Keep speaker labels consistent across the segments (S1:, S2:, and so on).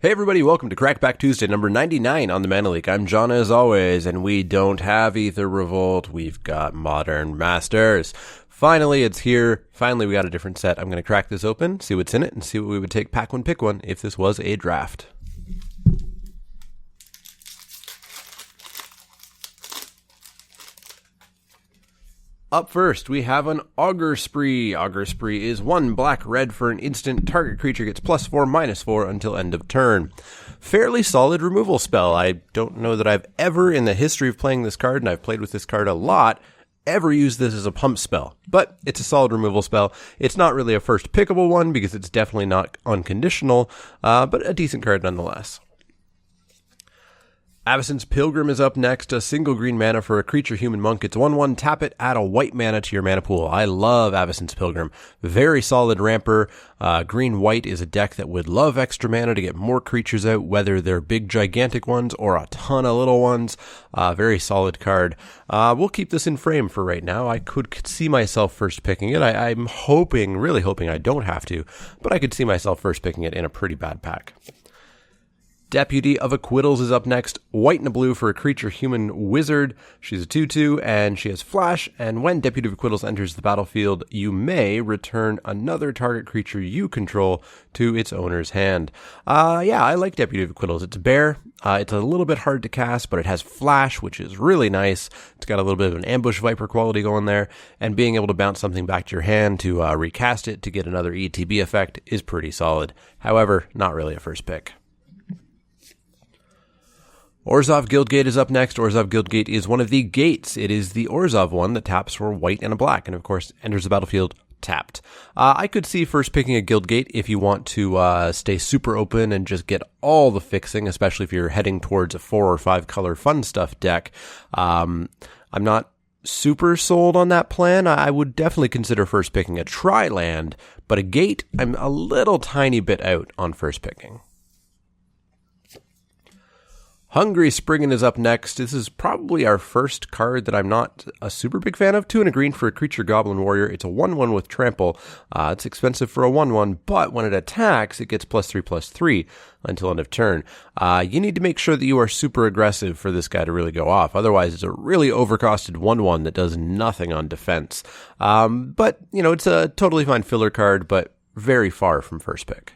S1: Hey everybody, welcome to Crackback Tuesday number 99 on the Mana League. I'm John as always, and we don't have Aether Revolt, we've got Modern Masters. Finally, it's here. Finally, we got a different set. I'm going to crack this open, see what's in it, and see what we would take pack one, pick one if this was a draft. Up first, we have an Auger Spree. Auger Spree is 1 black-red for an instant. Target creature gets +4/-4 until end of turn. Fairly solid removal spell. I don't know that I've ever, in the history of playing this card, and I've played with this card a lot, ever used this as a pump spell. But it's a solid removal spell. It's not really a first pickable one because it's definitely not unconditional, but a decent card nonetheless. Avacyn's Pilgrim is up next, a single green mana for a creature human monk. It's 1/1, tap it, add a white mana to your mana pool. I love Avacyn's Pilgrim. Very solid ramper. Green-white is a deck that would love extra mana to get more creatures out, whether they're big gigantic ones or a ton of little ones. Very solid card. We'll keep this in frame for right now. I could see myself first picking it. I'm hoping, really hoping I don't have to, but I could see myself first picking it in a pretty bad pack. Deputy of Acquittals is up next. White and a blue for a creature human wizard. She's a 2/2 and she has flash, and when Deputy of Acquittals enters the battlefield, you may return another target creature you control to its owner's hand. Yeah, I like Deputy of Acquittals. It's a bear. It's a little bit hard to cast, but it has flash, which is really nice. It's got a little bit of an ambush viper quality going there, and being able to bounce something back to your hand to recast it to get another ETB effect is pretty solid. However, not really a first pick. Orzhov Guildgate is up next. Orzhov Guildgate is one of the gates. It is the Orzhov one that taps for white and a black, and of course enters the battlefield tapped. I could see first picking a Guildgate if you want to stay super open and just get all the fixing, especially if you're heading towards a 4 or 5 color fun stuff deck. I'm not super sold on that plan. I would definitely consider first picking a Tri-land, but a gate, I'm a little tiny bit out on first picking. Hungry Spriggan is up next. This is probably our first card that I'm not a super big fan of. 2 and a green for a creature goblin warrior. It's a 1/1 with trample. It's expensive for a 1/1, but when it attacks, it gets +3/+3 until end of turn. You need to make sure that you are super aggressive for this guy to really go off. Otherwise, it's a really overcosted 1/1 that does nothing on defense. But, you know, it's a totally fine filler card, but very far from first pick.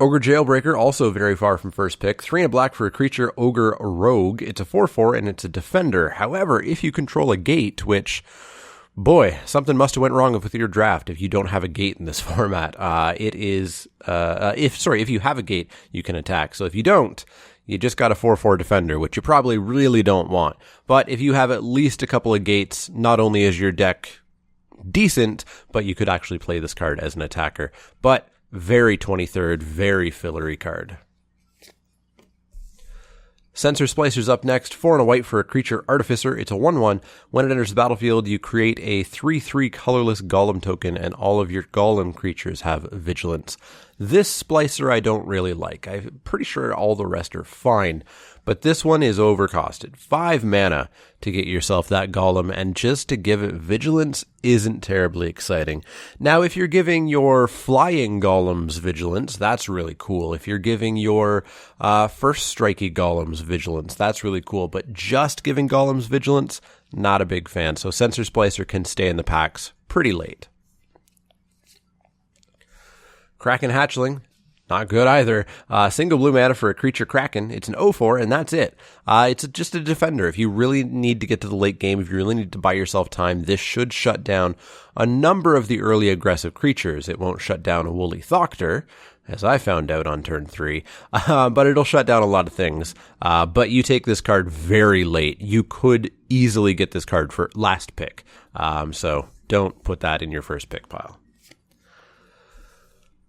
S1: Ogre Jailbreaker, also very far from first pick. 3 and a black for a creature, Ogre Rogue. It's a 4/4 and it's a defender. However, if you control a gate, which, boy, something must have went wrong with your draft if you don't have a gate in this format. If you have a gate, you can attack. So if you don't, you just got a 4/4 defender, which you probably really don't want. But if you have at least a couple of gates, not only is your deck decent, but you could actually play this card as an attacker. But very 23rd, very fillery card. Sensor Splicer's up next. 4 and a white for a creature Artificer. It's a 1/1. When it enters the battlefield, you create a 3/3 colorless golem token, and all of your golem creatures have vigilance. This Splicer I don't really like. I'm pretty sure all the rest are fine, but this one is overcosted. 5 mana to get yourself that golem, and just to give it vigilance isn't terribly exciting. Now, if you're giving your flying golems vigilance, that's really cool. If you're giving your first strikey golems vigilance, that's really cool. But just giving golems vigilance, not a big fan. So Sensor Splicer can stay in the packs pretty late. Kraken Hatchling, not good either. Single blue mana for a creature Kraken. It's an 0/4, and that's it. It's just a defender. If you really need to get to the late game, if you really need to buy yourself time, this should shut down a number of the early aggressive creatures. It won't shut down a Woolly Thoctor, as I found out on turn 3, but it'll shut down a lot of things. But you take this card very late. You could easily get this card for last pick, so don't put that in your first pick pile.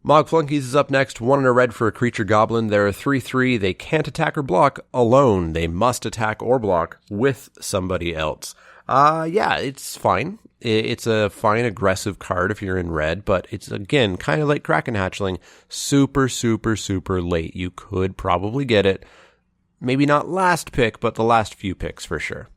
S1: Mog Flunkies is up next. 1 and a red for a creature goblin. They're a 3/3. They can't attack or block alone. They must attack or block with somebody else. Yeah, it's fine. It's a fine aggressive card if you're in red, but it's, again, kind of like Kraken Hatchling. Super, super, super late. You could probably get it. Maybe not last pick, but the last few picks for sure.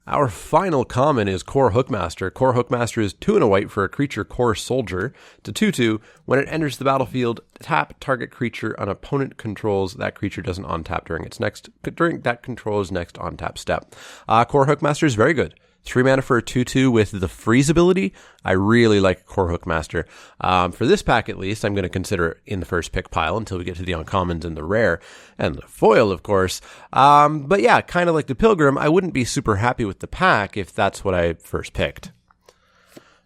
S1: Our final common is Core Hookmaster. Core Hookmaster is 2 and a white for a creature Core Soldier. It's a 2/2. When it enters the battlefield, tap target creature an opponent controls. That creature doesn't untap during that control's next untap step. Core Hookmaster is very good. 3 mana for a 2/2 with the freeze ability. I really like Core Hookmaster. For this pack, at least, I'm going to consider it in the first pick pile until we get to the uncommons and the rare and the foil, of course. But yeah, kind of like the Pilgrim, I wouldn't be super happy with the pack if that's what I first picked.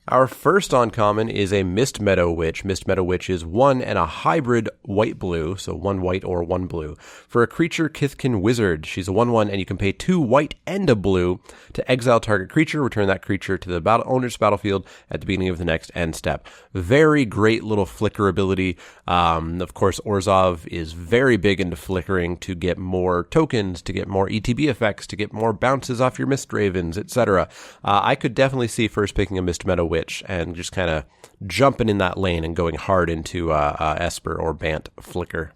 S1: Our first uncommon is a Mist Meadow Witch. Mist Meadow Witch is 1 and a hybrid white-blue, so 1 white or 1 blue. For a creature Kithkin Wizard, she's a 1/1, and you can pay 2 white and a blue to exile target creature, return that creature to the owner's battlefield at the beginning of the next end step. Very great little flicker ability. Of course, Orzhov is very big into flickering to get more tokens, to get more ETB effects, to get more bounces off your Mist Ravens, etc. I could definitely see first picking a Mist Meadow Witch and just kind of jumping in that lane and going hard into Esper or Bant Flicker.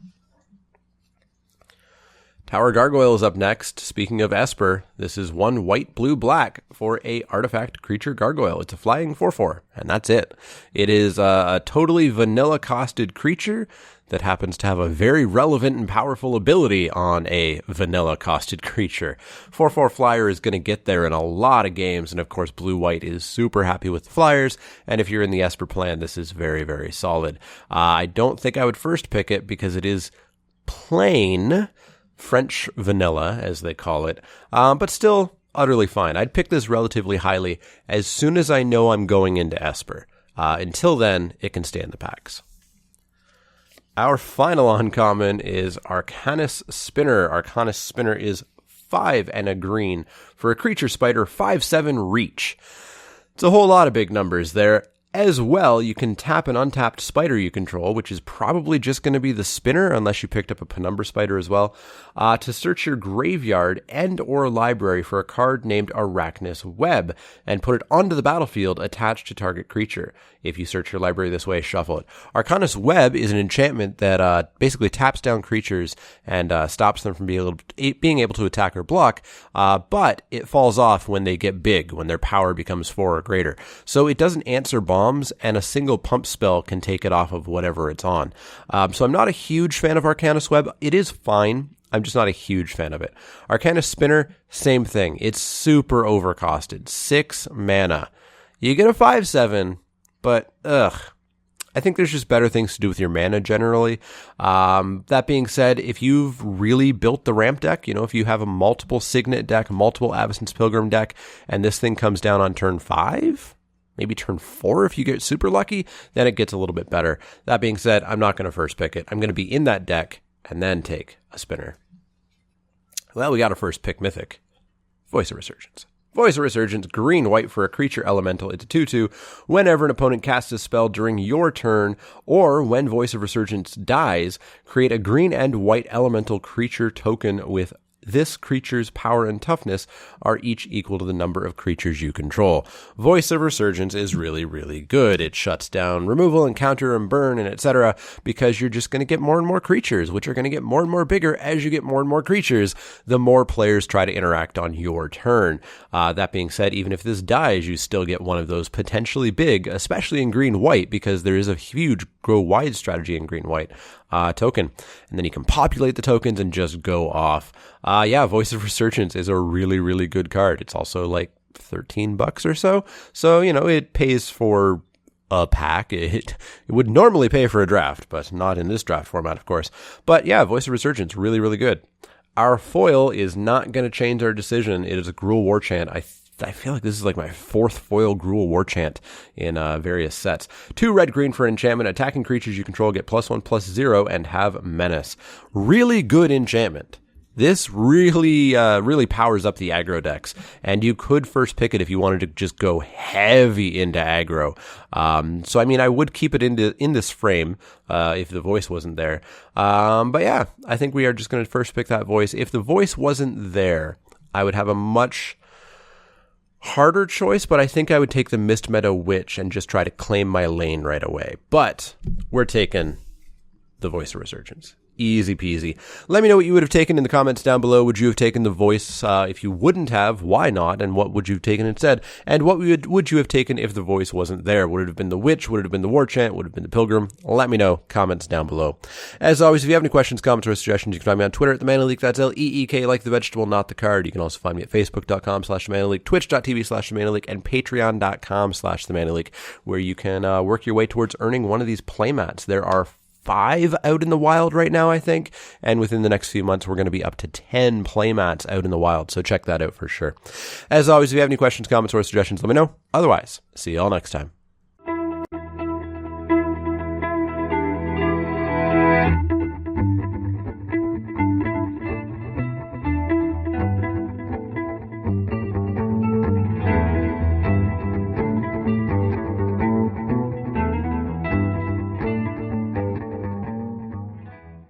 S1: Tower Gargoyle is up next. Speaking of Esper, this is 1 white, blue, black for a artifact creature gargoyle. It's a flying 4/4, and that's it. It is a totally vanilla-costed creature that happens to have a very relevant and powerful ability on a vanilla-costed creature. 4/4 flyer is going to get there in a lot of games, and of course blue-white is super happy with the flyers, and if you're in the Esper plan, this is very, very solid. I don't think I would first pick it because it is plain French vanilla, as they call it, but still utterly fine. I'd pick this relatively highly as soon as I know I'm going into Esper. Until then, it can stay in the packs. Our final uncommon is Arcanus Spinner. Arcanus Spinner is 5 and a green for a creature spider, 5/7 reach. It's a whole lot of big numbers there. As well, you can tap an untapped spider you control, which is probably just going to be the spinner, unless you picked up a penumbra spider as well, to search your graveyard and or library for a card named Arachnus Web, and put it onto the battlefield attached to target creature. If you search your library this way, shuffle it. Arcanus Web is an enchantment that basically taps down creatures and stops them from being able to attack or block, but it falls off when they get big, when their power becomes 4 or greater. So it doesn't answer bombs, and a single pump spell can take it off of whatever it's on. So I'm not a huge fan of Arcanus Web. It is fine. I'm just not a huge fan of it. Arcanus Spinner, same thing. It's super overcosted. 6 mana. You get a 5/7, but I think there's just better things to do with your mana generally. That being said, if you've really built the ramp deck, if you have a multiple Signet deck, multiple Avacyn's Pilgrim deck, and this thing comes down on turn 5, maybe turn 4 if you get super lucky, then it gets a little bit better. That being said, I'm not going to first pick it. I'm going to be in that deck and then take a spinner. Well, we got our first pick mythic. Voice of Resurgence. Voice of Resurgence, green-white for a creature elemental. It's a 2/2. Whenever an opponent casts a spell during your turn, or when Voice of Resurgence dies, create a green and white elemental creature token with this creature's power and toughness are each equal to the number of creatures you control. Voice of Resurgence is really, really good. It shuts down removal and counter and burn and etc. because you're just going to get more and more creatures, which are going to get more and more bigger as you get more and more creatures, the more players try to interact on your turn. That being said, even if this dies, you still get one of those potentially big, especially in green-white, because there is a huge grow-wide strategy in green-white token. And then you can populate the tokens and just go off. Voice of Resurgence is a really, really good card. It's also like $13 or so. So, it pays for a pack. It would normally pay for a draft, but not in this draft format, of course. But yeah, Voice of Resurgence, really, really good. Our foil is not going to change our decision. It is a Gruul War Chant. I feel like this is like my 4th foil Gruul War Chant in various sets. 2 red-green for enchantment. Attacking creatures you control get +1/+0 and have menace. Really good enchantment. This really, really powers up the aggro decks, and you could first pick it if you wanted to just go heavy into aggro. I would keep it in this frame if the voice wasn't there. But yeah, I think we are just going to first pick that voice. If the voice wasn't there, I would have a much harder choice, but I think I would take the Mist Meadow Witch and just try to claim my lane right away. But we're taking the Voice of Resurgence. Easy peasy. Let me know what you would have taken in the comments down below. Would you have taken the voice? If you wouldn't have, why not? And what would you have taken instead? And what would you have taken if the voice wasn't there? Would it have been the witch? Would it have been the war chant? Would it have been the pilgrim? Let me know. Comments down below. As always, if you have any questions, comments, or suggestions, you can find me on Twitter at The Mana Leak. That's L-E-E-K, like the vegetable, not the card. You can also find me at facebook.com/TheManaLeak, twitch.tv/TheManaLeak, and patreon.com/TheManaLeak, where you can work your way towards earning one of these playmats. There are 5 out in the wild right now, I think. And within the next few months, we're going to be up to 10 playmats out in the wild. So check that out for sure. As always, if you have any questions, comments, or suggestions, let me know. Otherwise, see you all next time.